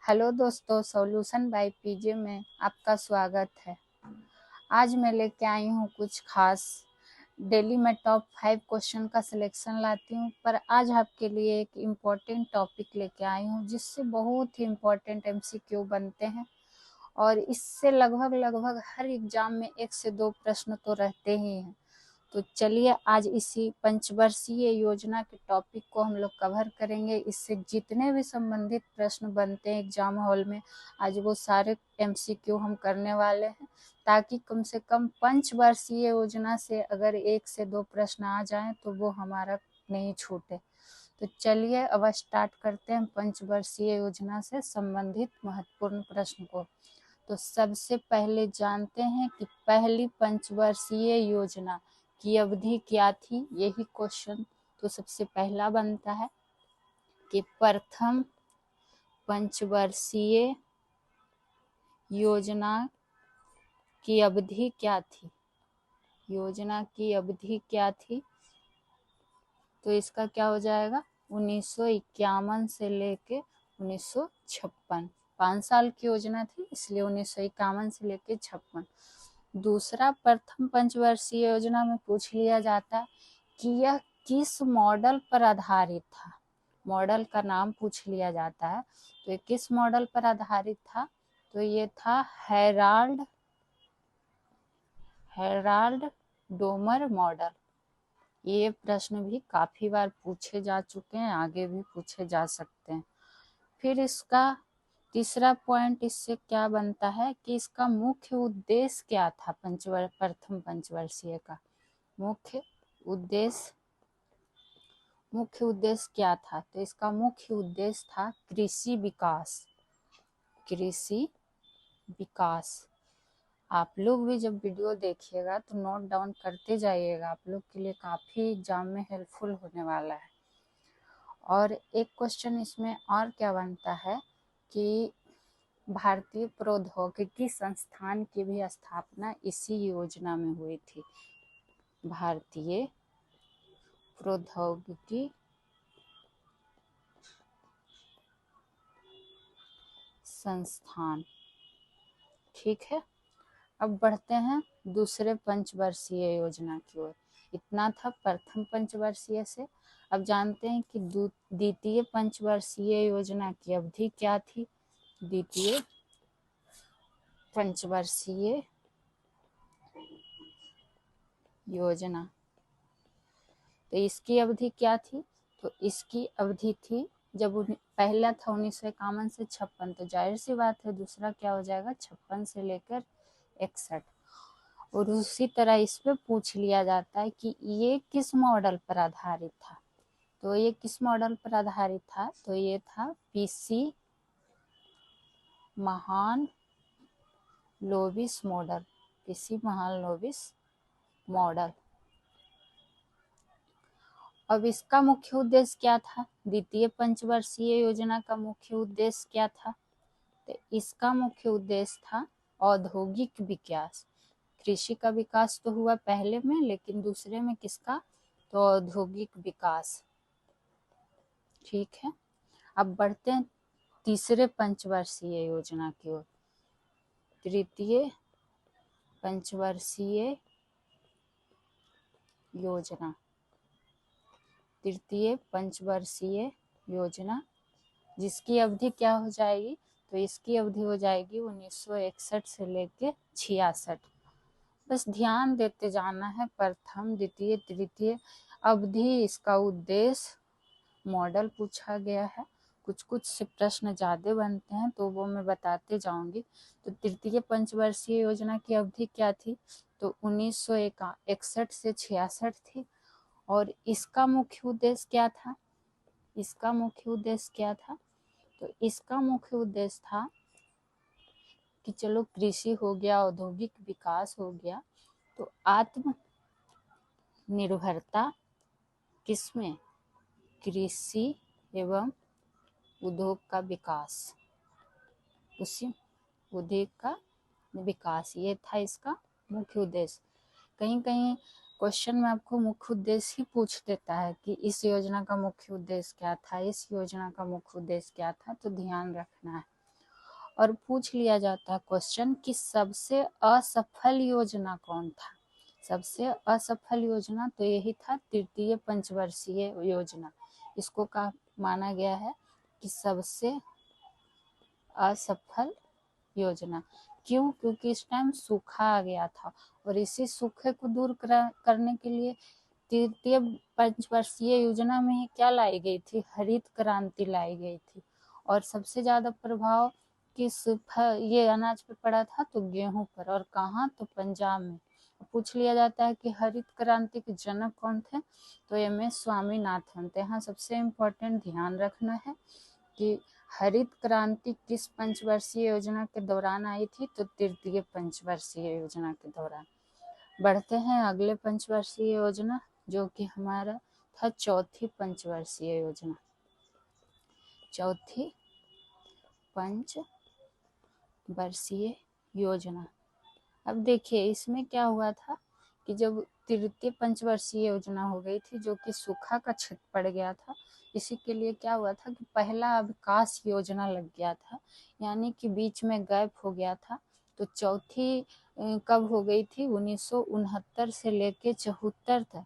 Hello दोस्तों, solution by PJ में आपका स्वागत है। आज मैं लेके आई हूँ कुछ खास। डेली मैं टॉप 5 क्वेश्चन का सिलेक्शन लाती हूँ, पर आज आपके लिए एक इम्पोर्टेंट टॉपिक लेके आई हूँ जिससे बहुत ही इम्पोर्टेंट एमसीक्यू बनते हैं और इससे लगभग हर एग्जाम में 1 से 2 प्रश्न तो रहते ही हैं। तो चलिए आज इसी पंचवर्षीय योजना के टॉपिक को हम लोग कवर करेंगे। इससे जितने भी संबंधित प्रश्न बनते हैं एग्जाम हॉल में, आज वो सारे एमसीक्यू हम करने वाले हैं, ताकि कम से कम पंचवर्षीय योजना से अगर 1 से 2 प्रश्न आ जाएं तो वो हमारा नहीं छूटे। तो चलिए अब स्टार्ट करते हैं पंचवर्षीय योजना से संबंधित महत्वपूर्ण प्रश्न को। तो सबसे पहले जानते हैं कि पहली पंचवर्षीय योजना की अवधि क्या थी। यही क्वेश्चन तो सबसे पहला बनता है कि प्रथम पंचवर्षीय योजना की अवधि क्या थी। योजना की अवधि क्या थी, तो इसका क्या हो जाएगा 1951 से लेके 1956। 5 साल की योजना थी, इसलिए 1951 से लेके 56। दूसरा, प्रथम पंचवर्षीय योजना में पूछ लिया जाता है कि यह किस मॉडल पर आधारित था। मॉडल का नाम पूछ लिया जाता है, तो ये किस मॉडल पर आधारित था, तो ये था हेराल्ड डोमर मॉडल। ये प्रश्न भी काफी बार पूछे जा चुके हैं, आगे भी पूछे जा सकते हैं। फिर इसका तीसरा पॉइंट इससे क्या बनता है कि इसका मुख्य उद्देश्य क्या था। प्रथम पंचवर्षीय का मुख्य उद्देश्य क्या था, तो इसका मुख्य उद्देश्य था कृषि विकास। आप लोग भी जब वीडियो देखिएगा तो नोट डाउन करते जाइएगा, आप लोग के लिए काफी एग्जाम में हेल्पफुल होने वाला है। और एक क्वेश्चन इसमें और क्या बनता है कि भारतीय प्रौद्योगिकी संस्थान की भी स्थापना इसी योजना में हुई थी। भारतीय प्रौद्योगिकी संस्थान। ठीक है, अब बढ़ते हैं दूसरे पंचवर्षीय योजना की ओर। इतना था प्रथम पंचवर्षीय से। अब जानते हैं कि द्वितीय पंचवर्षीय योजना की अवधि क्या थी। द्वितीय पंचवर्षीय योजना, तो इसकी अवधि क्या थी, तो इसकी अवधि थी जब पहला था 1951 से 56, तो जाहिर सी बात है दूसरा क्या हो जाएगा 56 से लेकर 61। और उसी तरह इस पे पूछ लिया जाता है कि ये किस मॉडल पर आधारित था। तो ये किस मॉडल पर आधारित था, तो ये था PC Mahalanobis model. PC Mahalanobis model. अब इसका मुख्य उद्देश्य क्या था, द्वितीय पंचवर्षीय योजना का मुख्य उद्देश्य क्या था, तो इसका मुख्य उद्देश्य था औद्योगिक विकास। कृषि का विकास तो हुआ पहले में, लेकिन दूसरे में किसका, तो औद्योगिक विकास। ठीक है, अब बढ़ते हैं तीसरे पंचवर्षीय योजना की ओर। तृतीय पंचवर्षीय योजना। तृतीय पंचवर्षीय योजना जिसकी अवधि क्या हो जाएगी, तो इसकी अवधि हो जाएगी 1961 से लेके 66। बस ध्यान देते जाना है, प्रथम द्वितीय तृतीय अवधि, इसका उद्देश्य, मॉडल पूछा गया है। कुछ कुछ से प्रश्न ज्यादा बनते हैं तो वो मैं बताते जाऊंगी। तो तृतीय पंचवर्षीय योजना की अवधि क्या थी, तो 1961 से 66 थी। और इसका मुख्य उद्देश्य क्या था, इसका मुख्य उद्देश्य क्या था, तो इसका मुख्य उद्देश्य था कि चलो कृषि हो गया, औद्योगिक विकास हो गया, तो आत्मनिर्भरता किसमें, कृषि एवं उद्योग का विकास, उसी उद्योग का विकास, ये था इसका मुख्य उद्देश्य। कहीं कहीं क्वेश्चन में आपको मुख्य उद्देश्य ही पूछ देता है कि इस योजना का मुख्य उद्देश्य क्या था, इस योजना का मुख्य उद्देश्य क्या था, तो ध्यान रखना है। और पूछ लिया जाता है क्वेश्चन कि सबसे असफल योजना कौन था। सबसे असफल योजना तो यही था, तृतीय पंचवर्षीय योजना। इसको का माना गया है कि सबसे असफल योजना। क्यों? क्योंकि इस टाइम सूखा आ गया था और इसी सूखे को दूर करने के लिए तृतीय पंचवर्षीय योजना में ही क्या लाई गई थी? हरित क्रांति लाई गई थी। और सबसे ज्यादा प्रभाव किस ये अनाज पे पड़ा था? तो गेहूं पर। और कहाँ? तो पंजाब में। पूछ लिया जाता है कि हरित क्रांति के जनक कौन थे? तो MS स्वामीनाथन थे। यहाँ सबसे इम्पोर्टेंट ध्यान रखना है कि हरित क्रांति किस पंचवर्षीय योजना के दौरान आई थी? तो तृतीय पंचवर्षीय योजना के दौरान। बढ़ते हैं अगले पंचवर्षीय योजना, जो कि हमारा था चौथी पंचवर्षीय योजना। चौथी पंचवर्षीय योजना। अब देखिए इसमें क्या हुआ था कि जब तृतीय पंचवर्षीय योजना हो गई थी, जो कि सूखा का क्षेत्र पड़ गया था, इसी के लिए क्या हुआ था कि पहला अवकाश योजना लग गया था, यानी कि बीच में गैप हो गया था। तो चौथी कब हो गई थी? 1969 से लेके 74 तक।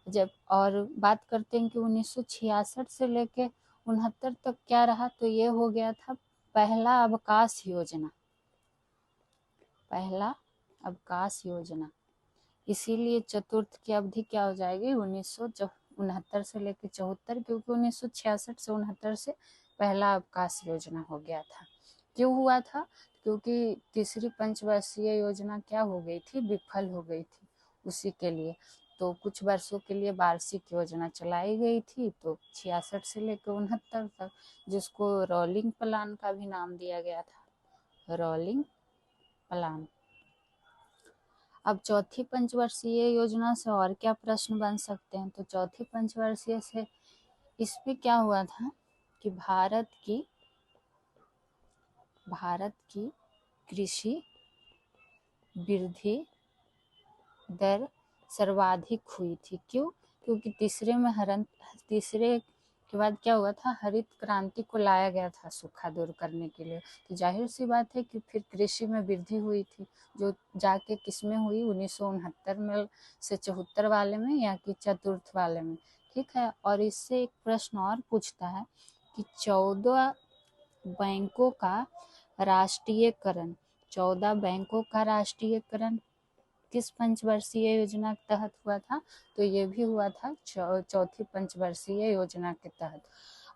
जब और बात करते हैं कि 1966 से लेके 69 तक क्या रहा? तो ये हो गया था पहला अवकाश योजना। पहला अवकाश योजना। इसीलिए चतुर्थ की अवधि क्या हो जाएगी? 1969 से लेकर 74, क्योंकि 1966 से 69 से पहला अवकाश योजना हो गया था। क्यों हुआ था? क्योंकि तीसरी पंचवर्षीय योजना क्या हो गई थी? विफल हो गई थी। उसी के लिए तो कुछ वर्षों के लिए वार्षिक योजना चलाई गई थी, तो 66 से लेकर 69 तक, जिसको रोलिंग प्लान का भी नाम दिया गया था, रोलिंग प्लान। अब चौथी पंचवर्षीय योजना से और क्या प्रश्न बन सकते हैं? तो चौथी पंचवर्षीय से इसमें क्या हुआ था कि भारत की कृषि वृद्धि दर सर्वाधिक हुई थी। क्यों? क्योंकि तीसरे के बाद क्या हुआ था? हरित क्रांति को लाया गया था सूखा दूर करने के लिए। तो जाहिर सी बात है कि फिर कृषि में वृद्धि हुई थी, जो जाके किसमें हुई? 1969 में से 74 वाले में, या कि चतुर्थ वाले में। ठीक है। और इससे एक प्रश्न और पूछता है कि 14 बैंकों का राष्ट्रीयकरण 14 बैंकों का राष्ट्रीयकरण किस पंचवर्षीय योजना के तहत हुआ था? तो ये भी हुआ था चौथी पंचवर्षीय योजना के तहत।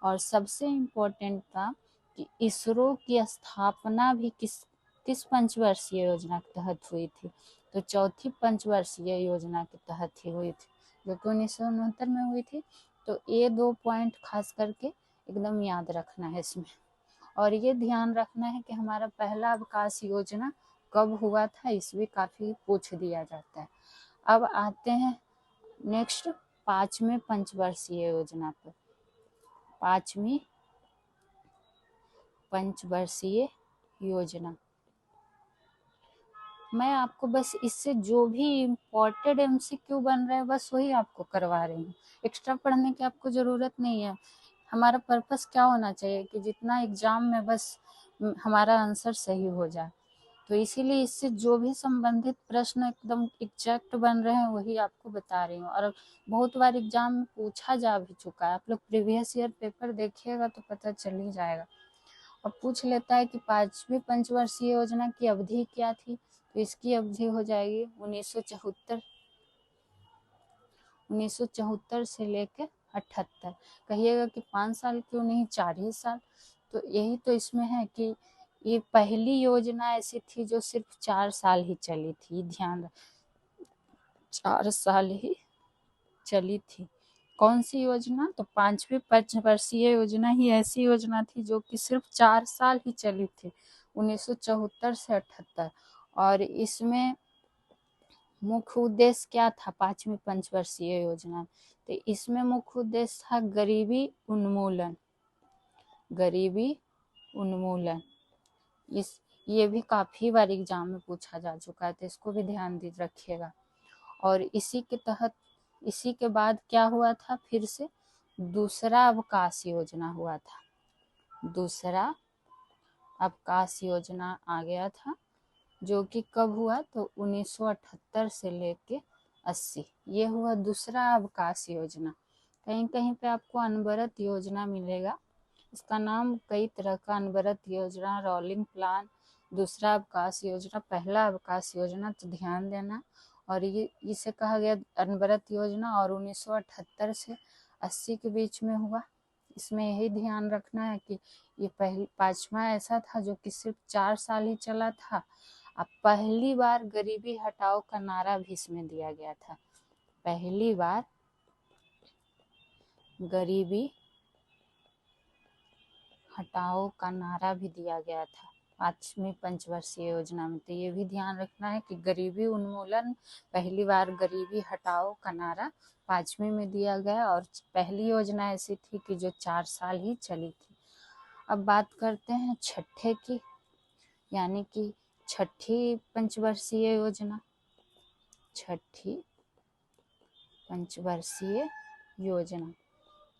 और सबसे इम्पोर्टेंट था कि इसरो की स्थापना भी किस पंचवर्षीय योजना के तहत हुई थी? तो चौथी पंचवर्षीय योजना के तहत ही हुई थी, जो कि 1969 में हुई थी। तो ये 2 पॉइंट खास करके एकदम याद रखना है इसमें। और ये ध्यान रखना है कि हमारा पहला अवकाश योजना कब हुआ था, इसमें काफी पूछ दिया जाता है। अब आते हैं नेक्स्ट 5वें पंचवर्षीय योजना पर। 5वीं पंचवर्षीय योजना। मैं आपको बस इससे जो भी इम्पोर्टेंट MCQ बन रहे हैं बस वही आपको करवा रही हूँ। एक्स्ट्रा पढ़ने की आपको ज़रूरत नहीं है। हमारा पर्पस क्या होना चाहिए कि जितना एग्जाम में बस हमारा आंसर सही हो जाए। तो इसीलिए इससे जो भी संबंधित प्रश्न एकदम एग्जैक्ट बन रहे हैं वही आपको बता रही हूँ। और बहुत बार एग्जाम में पूछा जा भी चुका है, आप लोग प्रीवियस ईयर पेपर देखिएगा तो पता चल ही जाएगा। और पूछ लेता है कि 5वीं पंचवर्षीय योजना की अवधि क्या थी? तो इसकी अवधि हो जाएगी 1974 से लेकर 78। कहिएगा कि 5 साल क्यों नहीं, 4 ही साल। तो यही तो इसमें है कि ये पहली योजना ऐसी थी जो सिर्फ 4 साल ही चली थी। ध्यान, 4 साल ही चली थी। कौन सी योजना? तो 5वीं पंचवर्षीय योजना ही ऐसी योजना थी जो कि सिर्फ 4 साल ही चली थी, 1974 से 78। और इसमें मुख्य उद्देश्य क्या था 5वीं पंचवर्षीय योजना? तो इसमें मुख्य उद्देश्य था गरीबी उन्मूलन। गरीबी उन्मूलन। ये भी काफी बार एग्जाम में पूछा जा चुका है, तो इसको भी ध्यान रखिएगा। और इसी के बाद क्या हुआ था? फिर से दूसरा अवकाश योजना हुआ था। दूसरा आवास योजना आ गया था, जो कि कब हुआ तो 1978 से लेके 80। ये हुआ दूसरा आवास योजना। कहीं कहीं पे आपको अनवरत योजना मिलेगा, इसका नाम कई तरह का, अनवरत योजना, रोलिंग प्लान, दूसरा आवास योजना, पहला आवास योजना, तो ध्यान देना। और ये इसे कहा गया अनवरत योजना, और 1978 से 80 के बीच में हुआ। इसमें यही ध्यान रखना है कि ये पांचवा ऐसा था जो कि सिर्फ 4 साल ही चला था। अब पहली बार गरीबी हटाओ का नारा भी इसमें दिया गया था। पहली बार गरीबी हटाओ का नारा भी दिया गया था पांचवी पंचवर्षीय योजना में। तो ये भी ध्यान रखना है कि गरीबी उन्मूलन, पहली बार गरीबी हटाओ का नारा पांचवी में दिया गया, और पहली योजना ऐसी थी कि जो 4 साल ही चली थी। अब बात करते हैं छठे की, यानी कि छठी पंचवर्षीय योजना। छठी पंचवर्षीय योजना,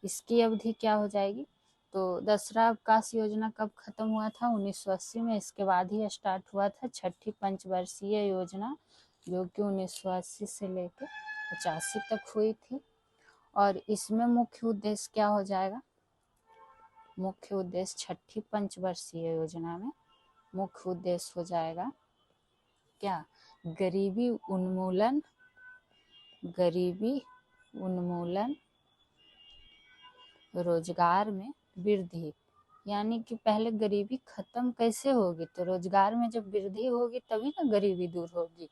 इसकी अवधि क्या हो जाएगी? तो दूसरा आवास योजना कब खत्म हुआ था? 1980 में। इसके बाद ही स्टार्ट हुआ था छठी पंचवर्षीय योजना, जो कि 1980 से लेकर 85 तक हुई थी। और इसमें मुख्य उद्देश्य क्या हो जाएगा? मुख्य उद्देश्य छठी पंचवर्षीय योजना में मुख्य उद्देश्य हो जाएगा क्या? गरीबी उन्मूलन, गरीबी उन्मूलन, रोजगार में वृद्धि। यानी कि पहले गरीबी खत्म कैसे होगी? तो रोजगार में जब वृद्धि होगी तभी ना गरीबी दूर होगी।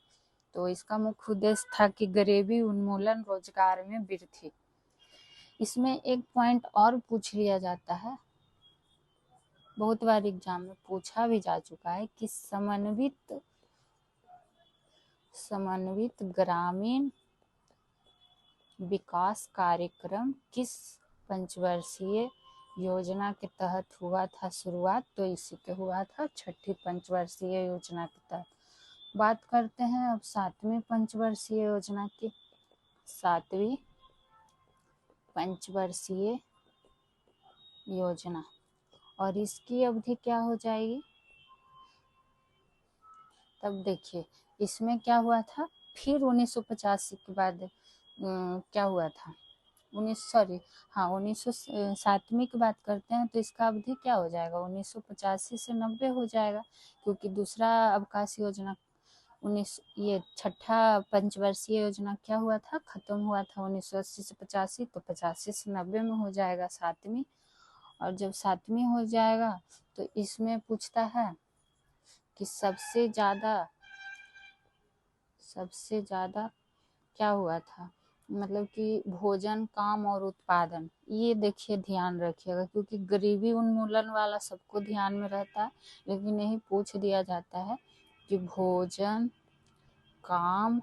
तो इसका मुख्य उद्देश्य था कि गरीबी उन्मूलन, रोजगार में वृद्धि। इसमें एक पॉइंट और पूछ लिया जाता है, बहुत बार एग्जाम में पूछा भी जा चुका है, कि समन्वित ग्रामीण विकास कार्यक्रम किस पंचवर्षीय योजना के तहत हुआ था शुरुआत? तो इसी के हुआ था छठी पंचवर्षीय योजना के तहत। बात करते हैं अब सातवीं पंचवर्षीय योजना की। सातवीं पंचवर्षीय योजना, और इसकी अवधि क्या हो जाएगी? तब देखिए इसमें क्या हुआ था, फिर 1985 के बाद क्या हुआ था, 1907वीं की बात करते हैं तो इसका अवधि क्या हो जाएगा? 1985 से 90 हो जाएगा, क्योंकि दूसरा आवास योजना ये छठा पंचवर्षीय योजना क्या हुआ था, खत्म हुआ था 1980 से 85, तो 85 से 90 में हो जाएगा सातवीं। और जब सातवीं हो जाएगा तो इसमें पूछता है कि सबसे ज़्यादा क्या हुआ था, मतलब कि भोजन, काम और उत्पादन। ये देखिए ध्यान रखिएगा, क्योंकि गरीबी उन्मूलन वाला सबको ध्यान में रहता है, लेकिन यही पूछ दिया जाता है कि भोजन, काम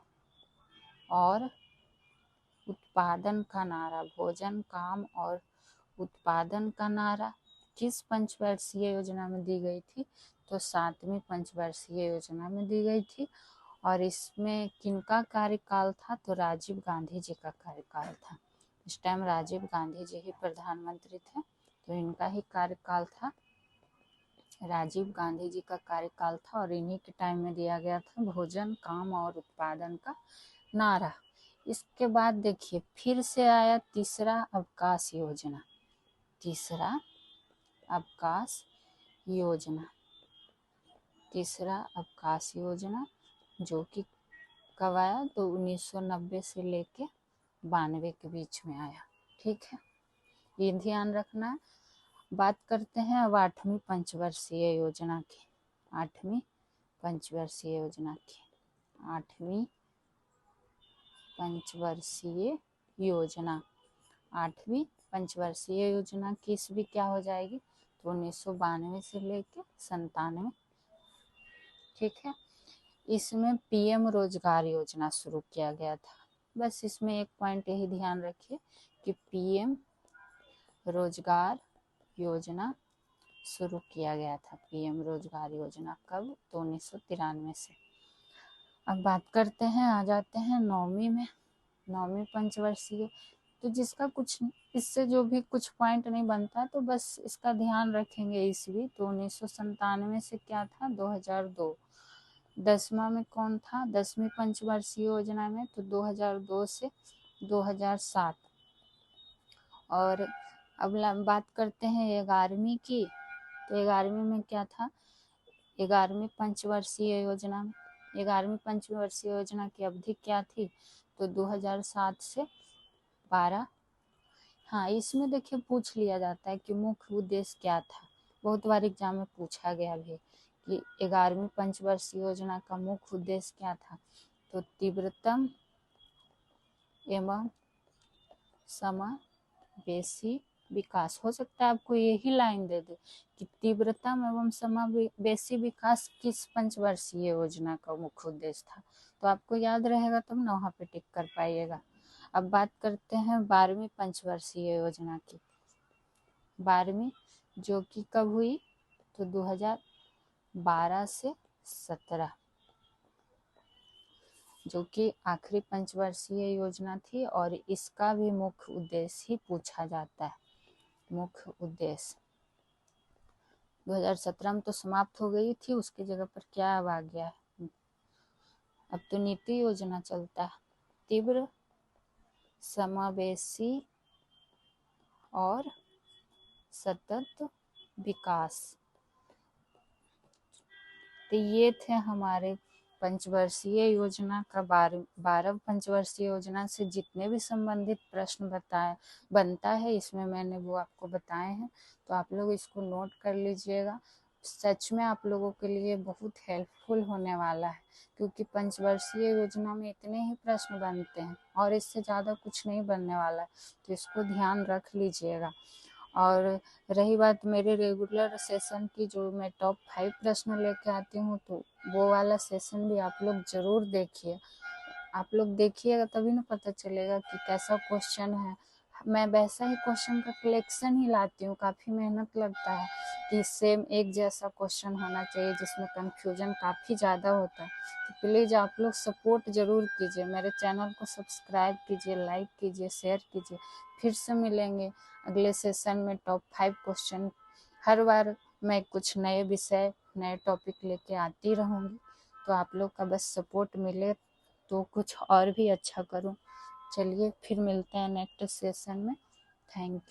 और उत्पादन का नारा, भोजन, काम और उत्पादन का नारा किस पंचवर्षीय योजना में दी गई थी? तो सातवीं पंचवर्षीय योजना में दी गई थी। और इसमें किनका कार्यकाल था? तो राजीव गांधी जी का कार्यकाल था। इस टाइम राजीव गांधी जी ही प्रधानमंत्री थे, तो इनका ही कार्यकाल था, राजीव गांधी जी का कार्यकाल था। और इन्हीं के टाइम में दिया गया था भोजन, काम और उत्पादन का नारा। इसके बाद देखिए फिर से आया तीसरा आवास योजना। तीसरा आवास योजना, तीसरा आवास योजना, जो कि कब आया? तो 1990 से लेके 92 के बीच में आया। ठीक है, ये ध्यान रखना। बात करते हैं अब आठवीं पंचवर्षीय योजना की। आठवीं पंचवर्षीय योजना की, आठवीं पंचवर्षीय योजना, आठवीं पंचवर्षीय योजना की ईस्वी क्या हो जाएगी? तो 1992 से लेके 97। ठीक है, इसमें पीएम रोजगार योजना शुरू किया गया था। बस इसमें एक पॉइंट यही ध्यान रखिए कि पीएम रोजगार योजना शुरू किया गया था। पीएम रोजगार योजना कब? तो 1993 से। अब बात करते हैं, आ जाते हैं नौवीं में, नौवीं पंचवर्षीय। तो जिसका कुछ इससे जो भी कुछ पॉइंट नहीं बनता तो बस इसका ध्यान रखेंगे ईस्वी। तो 1997 से क्या था 2002। 10वां में कौन था 10वीं पंचवर्षीय योजना में, तो 2002 से 2007। और अब बात करते हैं 11वीं की। तो 11वीं में क्या था 11वीं पंचवर्षीय योजना में, 11वीं पंचवर्षीय योजना की अवधि क्या थी, तो 2007 से 12। हाँ, इसमें देखिए पूछ लिया जाता है कि मुख्य उद्देश्य क्या था, बहुत बार एग्जाम में पूछा गया भी कि 11वीं पंचवर्षीय योजना का मुख्य उद्देश्य क्या था, तो तीव्रतम एवं समावेशी विकास। हो सकता है आपको यही लाइन दे दे कि तीव्रतम एवं समावेशी विकास किस पंचवर्षीय योजना का मुख्य उद्देश्य था, तो आपको याद रहेगा तब ना वहाँ पे टिक कर पाइएगा। अब बात करते हैं 12वीं पंचवर्षीय योजना की। 12वीं जो कि कब हुई, तो 2012 से 17, जो कि आखिरी पंचवर्षीय योजना थी। और इसका भी मुख्य उद्देश्य ही पूछा जाता है। मुख्य उद्देश्य 2017 में तो समाप्त हो गई थी, उसकी जगह पर क्या अब आ गया है, अब तो नीति योजना चलता है। तीव्र समावेशी और सतत विकास। तो ये थे हमारे पंचवर्षीय योजना का 12 पंचवर्षीय योजना से जितने भी संबंधित प्रश्न बनता है इसमें मैंने वो आपको बताए हैं। तो आप लोग इसको नोट कर लीजिएगा। सच में आप लोगों के लिए बहुत हेल्पफुल होने वाला है, क्योंकि पंचवर्षीय योजना में इतने ही प्रश्न बनते हैं और इससे ज़्यादा कुछ नहीं बनने वाला है। तो इसको ध्यान रख लीजिएगा। और रही बात मेरे रेगुलर सेशन की, जो मैं टॉप 5 प्रश्न लेके आती हूँ, तो वो वाला सेशन भी आप लोग ज़रूर देखिए। आप लोग देखिएगा तभी ना पता चलेगा कि कैसा क्वेश्चन है। मैं वैसा ही क्वेश्चन का कलेक्शन ही लाती हूँ, काफ़ी मेहनत लगता है कि सेम एक जैसा क्वेश्चन होना चाहिए, जिसमें कन्फ्यूजन काफ़ी ज़्यादा होता है। तो प्लीज़ आप लोग सपोर्ट ज़रूर कीजिए, मेरे चैनल को सब्सक्राइब कीजिए, लाइक कीजिए, शेयर कीजिए। फिर से मिलेंगे अगले सेशन में टॉप 5 क्वेश्चन। हर बार मैं कुछ नए विषय नए टॉपिक लेके आती रहूँगी, तो आप लोग का बस सपोर्ट मिले तो कुछ और भी अच्छा करूँ। चलिए फिर मिलते हैं नेक्स्ट सेशन में। Thank you.